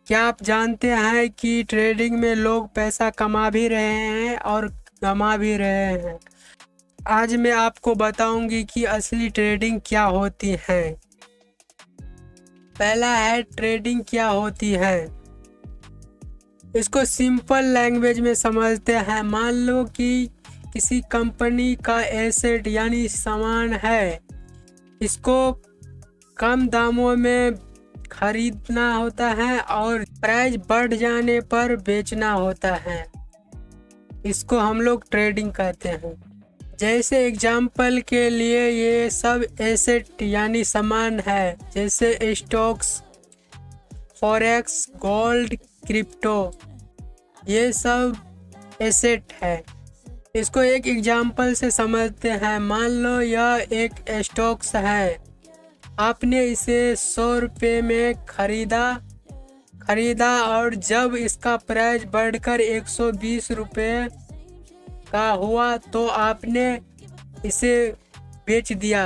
क्या आप जानते हैं कि ट्रेडिंग में लोग पैसा कमा भी रहे हैं और गमा भी रहे हैं। आज मैं आपको बताऊंगी कि असली ट्रेडिंग क्या होती है। पहला है, ट्रेडिंग क्या होती है। इसको सिंपल लैंग्वेज में समझते हैं। मान लो कि किसी कंपनी का एसेट यानी सामान है, इसको कम दामों में खरीदना होता है और प्राइस बढ़ जाने पर बेचना होता है। इसको हम लोग ट्रेडिंग कहते हैं। जैसे एग्जाम्पल के लिए ये सब एसेट यानी सामान है, जैसे स्टॉक्स, फॉरेक्स, गोल्ड, क्रिप्टो, ये सब एसेट है। इसको एक एग्जाम्पल से समझते हैं। मान लो यह एक स्टॉक्स है, आपने इसे 100 रुपये में खरीदा और जब इसका प्राइस बढ़कर 120 रुपये का हुआ तो आपने इसे बेच दिया।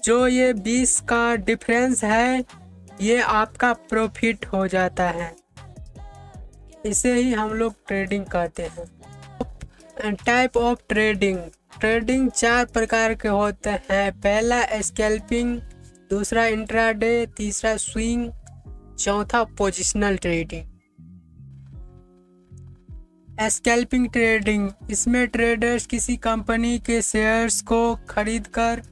जो ये 20 का डिफरेंस है, ये आपका प्रॉफिट हो जाता है। इसे ही हम लोग ट्रेडिंग कहते हैं। Type of trading. ट्रेडिंग 4 प्रकार के होते हैं। पहला स्कैल्पिंग, दूसरा इंट्राडे, तीसरा स्विंग, चौथा पोजिशनल ट्रेडिंग। स्कैल्पिंग ट्रेडिंग, इसमें ट्रेडर्स किसी कंपनी के शेयर्स को खरीदकर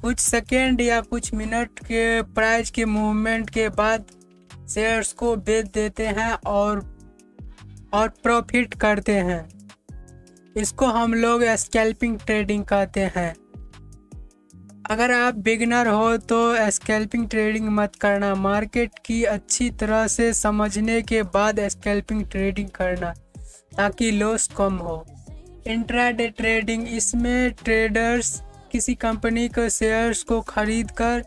कुछ सेकेंड या कुछ मिनट के प्राइस के मूवमेंट के बाद शेयर्स को बेच देते हैं और प्रॉफिट करते हैं। इसको हम लोग स्कैल्पिंग ट्रेडिंग कहते हैं। अगर आप बिगिनर हो तो स्कैल्पिंग ट्रेडिंग मत करना। मार्केट की अच्छी तरह से समझने के बाद स्कैल्पिंग ट्रेडिंग करना ताकि लॉस कम हो। इंट्राडे ट्रेडिंग, इसमें ट्रेडर्स किसी कंपनी के शेयर्स को खरीदकर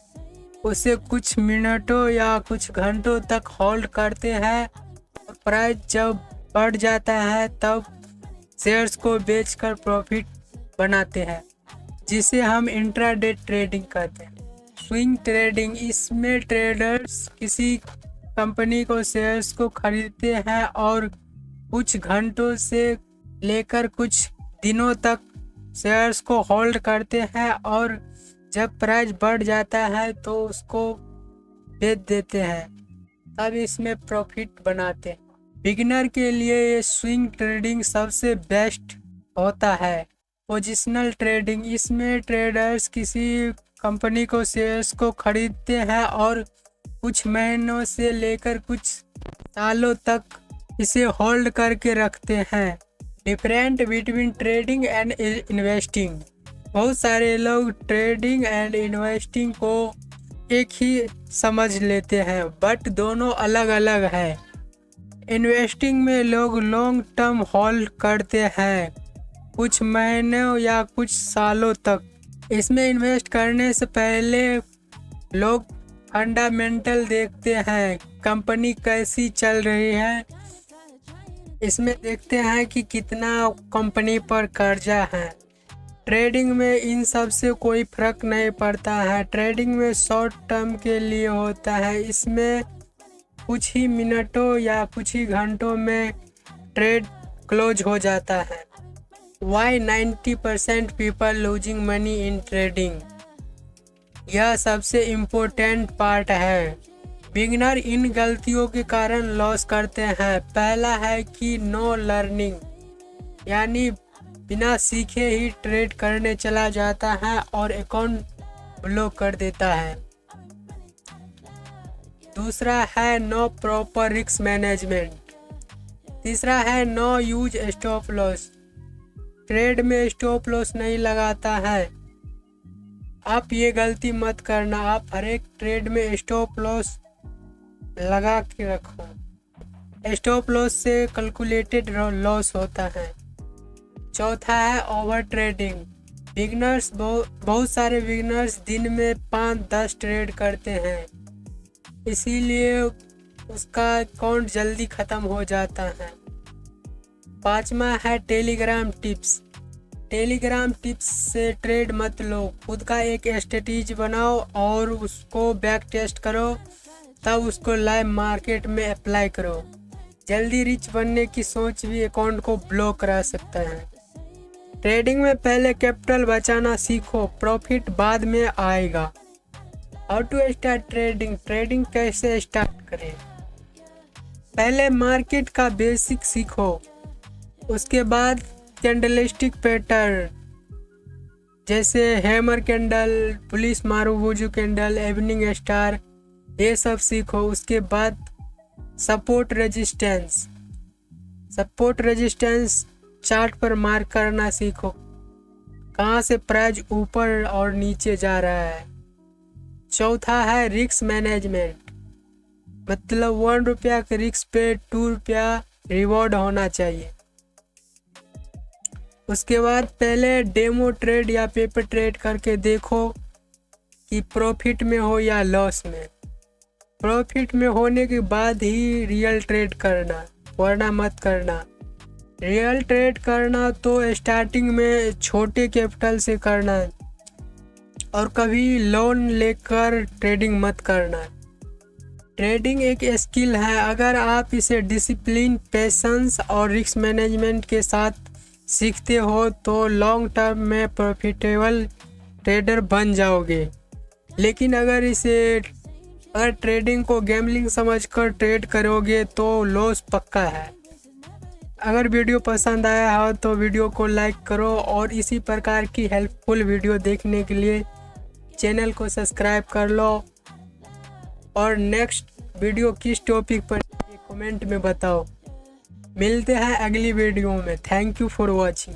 उसे कुछ मिनटों या कुछ घंटों तक होल्ड करते हैं और प्राइस जब बढ़ जाता है तब शेयर्स को बेचकर प्रॉफिट बनाते हैं, जिसे हम इंट्राडे ट्रेडिंग कहते हैं। स्विंग ट्रेडिंग, इसमें ट्रेडर्स किसी कंपनी को शेयर्स को खरीदते हैं और कुछ घंटों से लेकर कुछ दिनों तक शेयर्स को होल्ड करते हैं और जब प्राइस बढ़ जाता है तो उसको बेच देते हैं, तब इसमें प्रॉफिट बनाते हैं। बिगिनर के लिए ये स्विंग ट्रेडिंग सबसे बेस्ट होता है। पोजिशनल ट्रेडिंग, इसमें ट्रेडर्स किसी कंपनी को शेयर्स को खरीदते हैं और कुछ महीनों से लेकर कुछ सालों तक इसे होल्ड करके रखते हैं। Different between trading and investing, बहुत सारे लोग ट्रेडिंग एंड इन्वेस्टिंग को एक ही समझ लेते हैं, बट दोनों अलग अलग है। इन्वेस्टिंग में लोग लॉन्ग टर्म होल्ड करते हैं, कुछ महीनों या कुछ सालों तक। इसमें इन्वेस्ट करने से पहले लोग फंडामेंटल देखते हैं, कंपनी कैसी चल रही है। इसमें देखते हैं कि कितना कंपनी पर कर्जा है। ट्रेडिंग में इन सब से कोई फर्क नहीं पड़ता है। ट्रेडिंग में शॉर्ट टर्म के लिए होता है, इसमें कुछ ही मिनटों या कुछ ही घंटों में ट्रेड क्लोज हो जाता है। Why 90% people losing money in trading, यह सबसे इम्पोर्टेंट पार्ट है। बिगिनर इन गलतियों के कारण लॉस करते हैं। पहला है कि नो लर्निंग, यानी बिना सीखे ही ट्रेड करने चला जाता है और अकाउंट ब्लॉक कर देता है। दूसरा है नो प्रॉपर रिस्क मैनेजमेंट। तीसरा है no use stop loss, trade में स्टॉप लॉस नहीं लगाता है। आप ये गलती मत करना, आप हर एक ट्रेड में स्टॉप लॉस लगा के रखो। स्टॉप लॉस से कैलकुलेटेड लॉस होता है। चौथा है ओवर ट्रेडिंग। बिगनर्स, बहुत सारे बिगनर्स दिन में 5-10 ट्रेड करते हैं, इसीलिए उसका अकाउंट जल्दी ख़त्म हो जाता है। पांचवा है टेलीग्राम टिप्स। टेलीग्राम टिप्स से ट्रेड मत लो, खुद का एक स्ट्रेटेजी बनाओ और उसको बैक टेस्ट करो तब उसको लाइव मार्केट में अप्लाई करो। जल्दी रिच बनने की सोच भी अकाउंट को ब्लॉक करा सकता है। ट्रेडिंग में पहले कैपिटल बचाना सीखो, प्रॉफिट बाद में आएगा। How to start trading, trading कैसे स्टार्ट करें। पहले मार्केट का बेसिक सीखो, उसके बाद कैंडलस्टिक पैटर्न जैसे hammer candle, bullish marubozu candle, evening star, ये सब सीखो। उसके बाद सपोर्ट रेजिस्टेंस चार्ट पर मार्क करना सीखो, कहाँ से प्राइस ऊपर और नीचे जा रहा है। चौथा है रिस्क मैनेजमेंट, मतलब 1 रुपया के रिस्क पे 2 रुपया रिवॉर्ड होना चाहिए। उसके बाद पहले डेमो ट्रेड या पेपर ट्रेड करके देखो कि प्रॉफिट में हो या लॉस में। प्रॉफिट में होने के बाद ही रियल ट्रेड करना, वरना मत करना। रियल ट्रेड करना तो स्टार्टिंग में छोटे कैपिटल से करना और कभी लोन लेकर ट्रेडिंग मत करना। ट्रेडिंग एक स्किल है, अगर आप इसे डिसिप्लिन, पेशेंस और रिस्क मैनेजमेंट के साथ सीखते हो तो लॉन्ग टर्म में प्रॉफिटेबल ट्रेडर बन जाओगे। लेकिन अगर ट्रेडिंग को गैम्बलिंग समझकर ट्रेड करोगे तो लॉस पक्का है। अगर वीडियो पसंद आया हो तो वीडियो को लाइक करो और इसी प्रकार की हेल्पफुल वीडियो देखने के लिए चैनल को सब्सक्राइब कर लो। और नेक्स्ट वीडियो किस टॉपिक पर कमेंट में बताओ। मिलते हैं अगली वीडियो में। Thank you for watching.